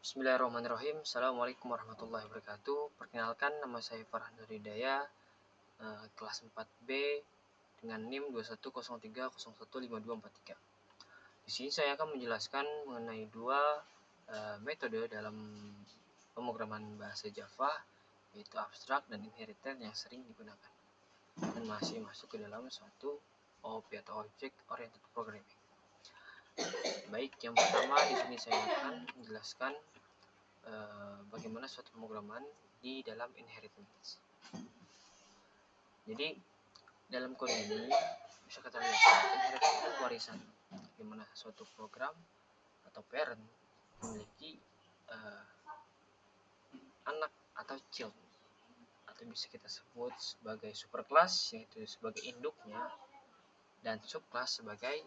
Bismillahirrahmanirrahim. Assalamualaikum warahmatullahi wabarakatuh. Perkenalkan, nama saya Farhan Nuridaya, kelas 4B dengan NIM 2103015243. Di sini saya akan menjelaskan mengenai dua metode dalam pemrograman bahasa Java, yaitu abstrak dan inherited yang sering digunakan dan masih masuk ke dalam suatu OOP atau Object Oriented Programming. Baik, yang pertama di sini saya akan menjelaskan bagaimana suatu pemrograman di dalam inheritance. Jadi dalam kode ini bisa kita lihat inheritance itu warisan, di mana suatu program atau parent memiliki anak atau child, atau bisa kita sebut sebagai superclass, yaitu sebagai induknya, dan subclass sebagai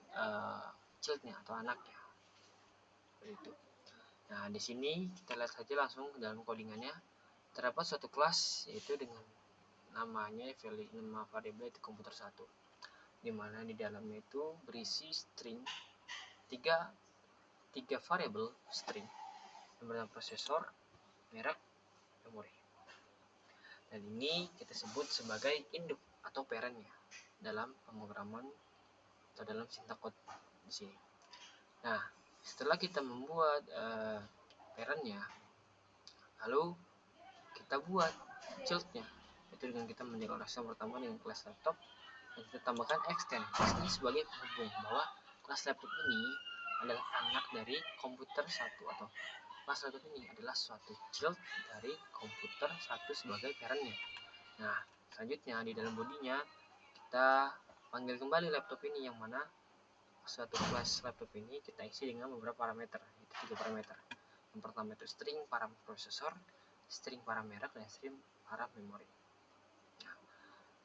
childnya atau anaknya. Seperti itu. Nah, di sini kita lihat saja langsung dalam codingannya. Terdapat suatu kelas yaitu dengan namanya nama variabel itu komputer 1, di mana di dalamnya itu berisi string tiga variabel string yang bernama prosesor, merek, memori. Dan ini kita sebut sebagai induk atau parentnya dalam pemrograman atau dalam sintak code di sini. Nah, setelah kita membuat parentnya, lalu kita buat childnya, itu dengan kita mendeklarasikan pertama dengan kelas laptop dan kita tambahkan extend sebagai penghubung bahwa kelas laptop ini adalah anak dari komputer 1, atau kelas laptop ini adalah suatu child dari komputer 1 sebagai parentnya. Nah, selanjutnya di dalam bodinya kita panggil kembali laptop ini, yang mana suatu kelas laptop ini kita isi dengan beberapa parameter, yaitu 3 parameter. Yang pertama itu string para prosesor, string para merek, dan string para memori. Nah,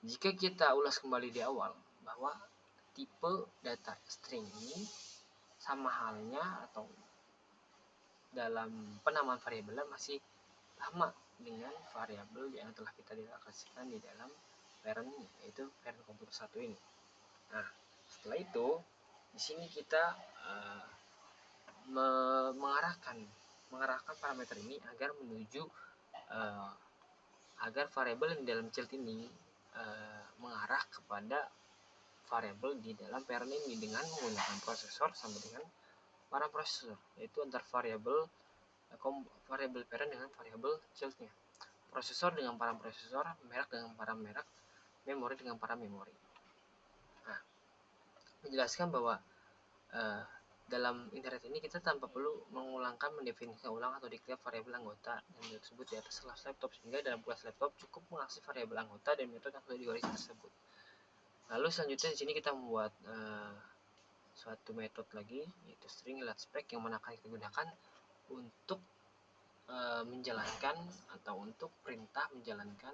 jika kita ulas kembali di awal bahwa tipe data string ini sama halnya atau dalam penamaan variabelnya masih sama dengan variabel yang telah kita deklarasikan di dalam parent, yaitu parent komputer 1 ini. Nah, setelah itu di sini kita mengarahkan parameter ini agar menuju agar variabel yang di dalam child ini mengarah kepada variabel di dalam parent ini dengan menggunakan prosesor sama dengan para prosesor, yaitu antar variabel parent dengan variabel childnya, prosesor dengan para prosesor, merek dengan para merek, memori dengan para memori. Nah, menjelaskan bahwa dalam inherit ini kita tanpa perlu mendefinisikan ulang atau declare variabel anggota dan tersebut di atas kelas laptop, sehingga dalam kelas laptop cukup mengakses variabel anggota dan metode yang sudah digaris tersebut. Lalu selanjutnya di sini kita membuat suatu metode lagi, yaitu string spec, yang mana akan kita gunakan untuk menjalankan atau untuk perintah menjalankan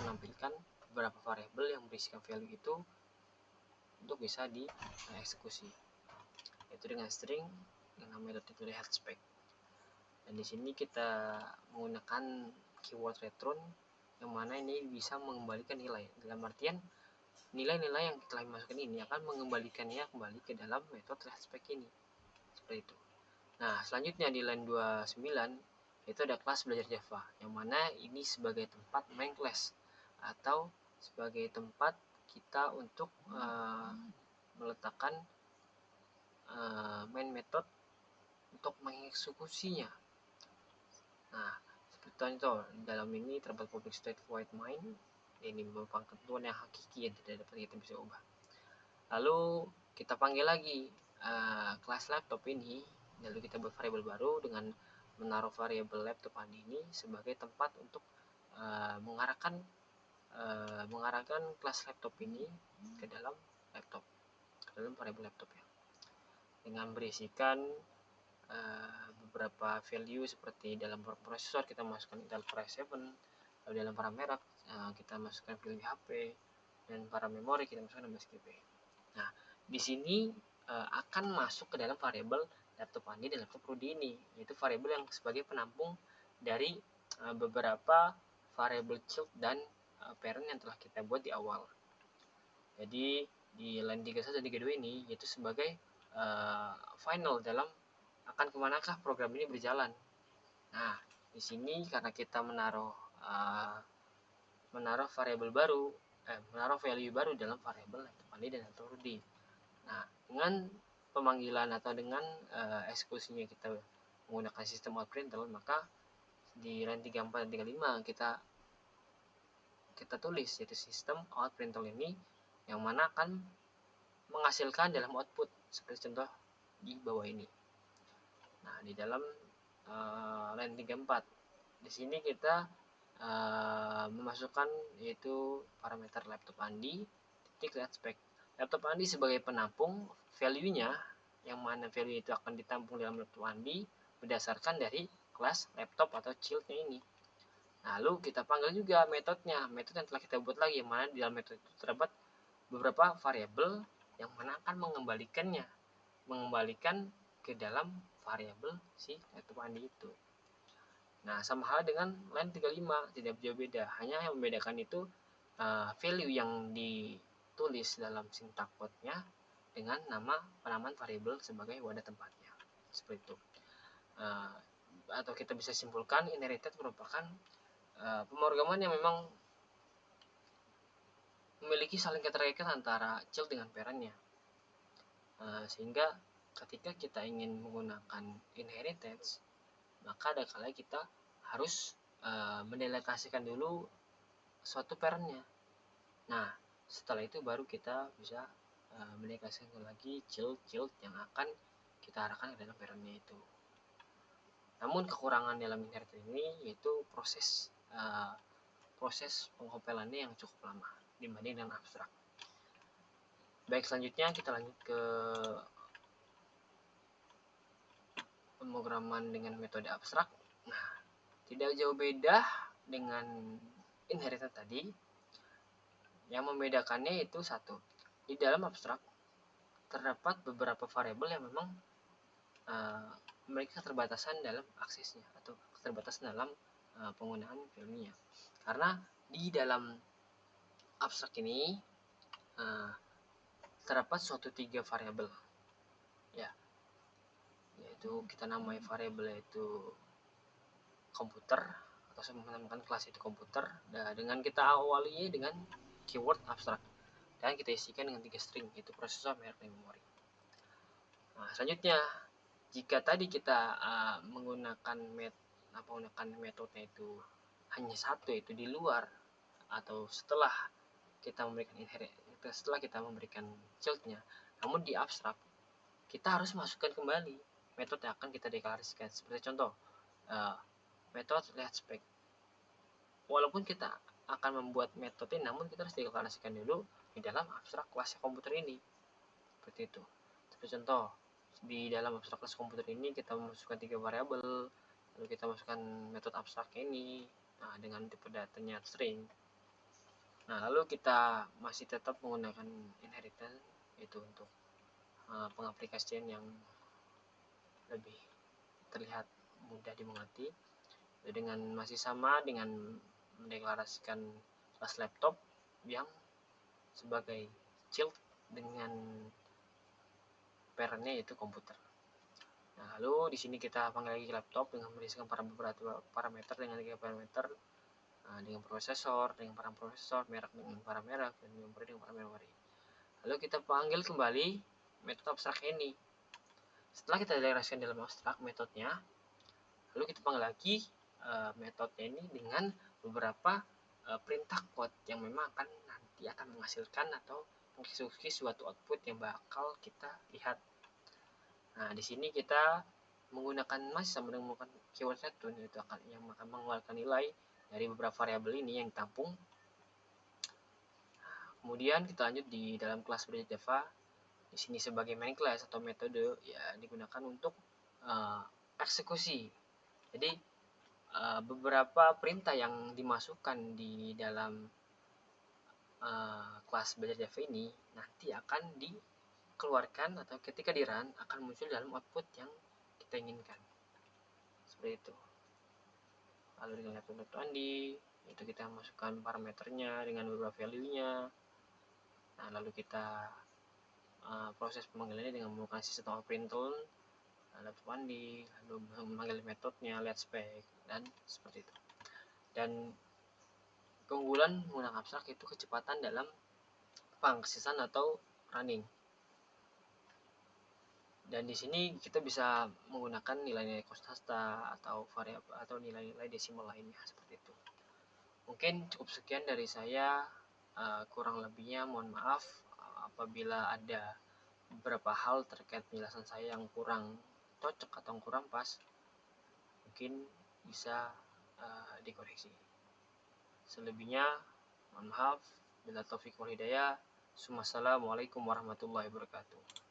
menampilkan beberapa variabel yang berisikan value itu untuk bisa dieksekusi, yaitu dengan string dengan metode spec. Dan di sini kita menggunakan keyword return, yang mana ini bisa mengembalikan nilai, dalam artian nilai-nilai yang telah dimasukkan ini akan mengembalikannya kembali ke dalam metode spec ini, seperti itu. Nah, selanjutnya di line 29 itu ada kelas belajar Java, yang mana ini sebagai tempat main class atau sebagai tempat kita untuk meletakkan main method untuk mengeksekusinya. Nah, seperti contoh dalam ini terdapat public state void main, ini merupakan ketentuan yang hakiki yang tidak dapat kita bisa ubah. Lalu kita panggil lagi kelas laptop ini, lalu kita buat variabel baru dengan menaruh variabel laptop ini sebagai tempat untuk mengarahkan kelas laptop ini ke dalam laptop, ke dalam variabel laptop ya, dengan berisikan beberapa value seperti dalam prosesor kita masukkan Intel Core i7, lalu dalam para merek kita masukkan value HP, dan para memori kita masukkan MSGB. Nah, di sini akan masuk ke dalam variabel laptop Andi dan laptop Rudy ini, yaitu variabel yang sebagai penampung dari beberapa variabel child dan parent yang telah kita buat di awal. Jadi di line 31 dan 32 ini yaitu sebagai final dalam akan kemanakah program ini berjalan. Nah, di sini karena kita menaruh variabel baru, menaruh value baru dalam variabel laptop Andi dan laptop Rudi. Nah, dengan pemanggilan atau dengan eksekusinya kita menggunakan sistem outPrintle, maka di line 34 dan 35 kita tulis yaitu sistem outPrintle ini yang mana akan menghasilkan dalam output seperti contoh di bawah ini. Nah, di dalam line 34 di sini kita memasukkan yaitu parameter laptop Andi titik lihat spek. Laptop Andi sebagai penampung value-nya yang mana value itu akan ditampung dalam laptop Andi berdasarkan dari kelas laptop atau child-nya ini. Lalu kita panggil juga metode yang telah kita buat lagi, yang mana di dalam metode itu terdapat beberapa variabel yang mana akan mengembalikan ke dalam variabel si laptop Andi itu. Nah, sama hal dengan line 35, tidak jauh beda, hanya yang membedakan itu value yang ditulis dalam syntax code-nya dengan nama penamaan variabel sebagai wadah tempatnya. Seperti itu. Atau kita bisa simpulkan inherited merupakan pemrograman yang memang memiliki saling keterkaitan antara child dengan parent-nya. Sehingga ketika kita ingin menggunakan inheritance, maka ada kalanya kita harus mendelegasikan dulu suatu parent-nya. Nah, setelah itu baru kita bisa mendelegasikan lagi child yang akan kita arahkan ke dalam parent-nya itu. Namun kekurangan dalam inheritance ini yaitu proses pengkompilannya yang cukup lama dibanding dengan abstrak. Baik, selanjutnya kita lanjut ke pemrograman dengan metode abstrak. Nah, tidak jauh beda dengan inheritance tadi. Yang membedakannya itu satu, di dalam abstrak terdapat beberapa variabel yang memang memiliki keterbatasan dalam aksesnya atau keterbatasan dalam penggunaan value-nya. Karena di dalam abstrak ini terdapat suatu 3 variabel, ya, yaitu kita namai variabel yaitu komputer atau saya menamakan kelas itu komputer. Nah, dengan kita awalinya dengan keyword abstrak dan kita isikan dengan 3 string yaitu prosesor, merek, dan memori. Nah, selanjutnya jika tadi kita menggunakan metode itu hanya satu, yaitu di luar atau setelah kita memberikan child-nya, namun di abstrak kita harus masukkan kembali metode yang akan kita deklarasikan. Seperti contoh metode lihat spek. Walaupun kita akan membuat metode ini, namun kita harus deklarasikan dulu di dalam abstrak kelas komputer ini. Seperti itu. Seperti contoh di dalam abstrak kelas komputer ini kita memasukkan 3 variabel, lalu kita masukkan metode abstrak ini dengan tipe datanya string. Nah, lalu kita masih tetap menggunakan inheritance itu untuk pengaplikasian yang lebih terlihat mudah dimengerti, dengan masih sama dengan mendeklarasikan kelas laptop yang sebagai child dengan parent-nya yaitu komputer. Nah, lalu di sini kita panggil lagi laptop dengan berisikan beberapa parameter dengan 3 parameter, dengan prosesor, dengan paraprosesor, merek dengan paramerek, dan memori dengan paramemori. Lalu kita panggil kembali metode abstrak ini. Setelah kita deklarasikan dalam abstrak metodenya, lalu kita panggil lagi metodenya ini dengan beberapa perintah code yang memang nanti akan menghasilkan atau mengeksekusi suatu output yang bakal kita lihat. Nah, di sini kita masih sama dengan menggunakan keyword return, yaitu yang akan mengeluarkan nilai dari beberapa variabel ini yang ditampung. Kemudian kita lanjut di dalam kelas Belajar Java. Di sini sebagai main class atau metode ya digunakan untuk eksekusi. Jadi beberapa perintah yang dimasukkan di dalam kelas Belajar Java ini nanti akan dikeluarkan atau ketika di run akan muncul dalam output yang kita inginkan. Seperti itu. Lalu dengan laptop Andi itu kita masukkan parameternya dengan beberapa value-nya. Nah, lalu kita proses pemanggilannya dengan menggunakan sistem outPrintle lab mandi, lalu memanggil metodenya, lihat spek, dan seperti itu. Dan keunggulan menggunakan abstrak itu kecepatan dalam pengaksesan atau running. Dan di sini kita bisa menggunakan nilai-nilai kostasta atau variabel atau nilai-nilai desimal lainnya seperti itu. Mungkin cukup sekian dari saya. Kurang lebihnya mohon maaf apabila ada beberapa hal terkait penjelasan saya yang kurang cocok atau kurang pas, mungkin bisa dikoreksi. Selebihnya mohon maaf. Bila taufik wal hidayah. Assalamualaikum warahmatullahi wabarakatuh.